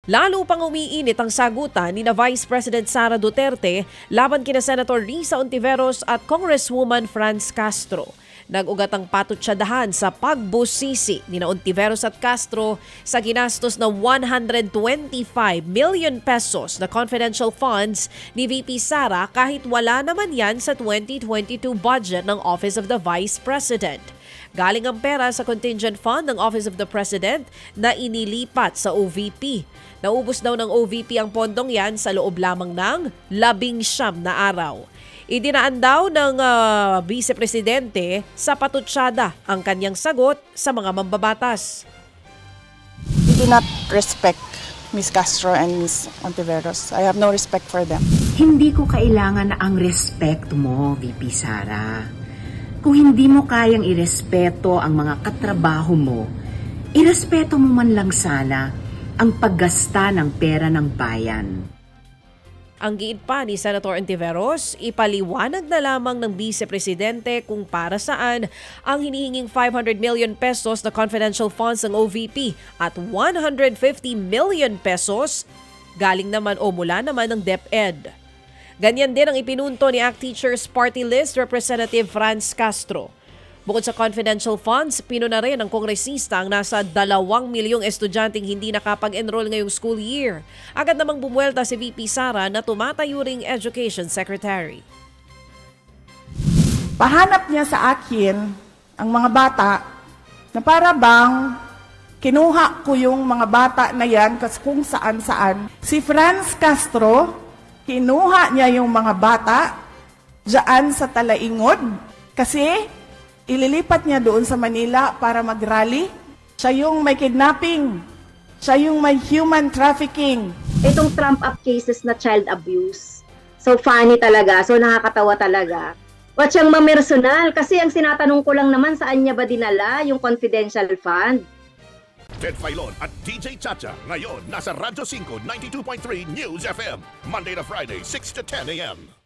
Lalo pang umiinit ang sagutan ni na Vice President Sara Duterte laban kina Senator Risa Ontiveros at Congresswoman Franz Castro. Nag-ugat ang patutsadahan sa pagbusisi ni na Ontiveros at Castro sa ginastos na 125 million pesos na confidential funds ni VP Sara kahit wala naman yan sa 2022 budget ng Office of the Vice President. Galing ang pera sa contingent fund ng Office of the President na inilipat sa OVP. Naubos daw ng OVP ang pondong yan sa loob lamang ng 19 na araw. Idinaan daw ng Vice Presidente sa patutsada ang kanyang sagot sa mga mambabatas. We do not respect Ms. Castro and Ms. Ontiveros. I have no respect for them. Hindi ko kailangan ang respect mo, VP Sara. Kung hindi mo kayang irespeto ang mga katrabaho mo, irespeto mo man lang sana ang paggasta ng pera ng bayan. Ang giit pa ni Senator Ontiveros, ipaliwanag na lamang ng Vice Presidente kung para saan ang hinihinging 500 million pesos na confidential funds ng OVP at 150 million pesos galing naman o mula naman ng DepEd. Ganyan din ang ipinunto ni ACT Teachers Party List Representative Franz Castro. Bukod sa confidential funds, pinuna rin ng kongresista ang nasa 2 milyong estudyanteng hindi nakapag-enroll ngayong school year. Agad namang bumuelta si VP Sara na tumatayo ring Education Secretary. Pahanap niya sa akin ang mga bata na para bang kinuha ko yung mga bata na yan kung saan-saan. Si Franz Castro, kinuha niya yung mga bata dyan sa Talaingod kasi ililipat niya doon sa Manila para mag-rally. Siya yung may kidnapping. Siya yung may human trafficking. Itong trump-up cases na child abuse. So funny talaga. So nakakatawa talaga. Wag siyang mamersonal kasi ang sinatanong ko lang naman saan niya ba dinala yung confidential fund. Ted Filon at DJ Chacha. Ngayon, nasa Radyo 5, 92.3 News FM. Monday to Friday, 6 to 10 a.m.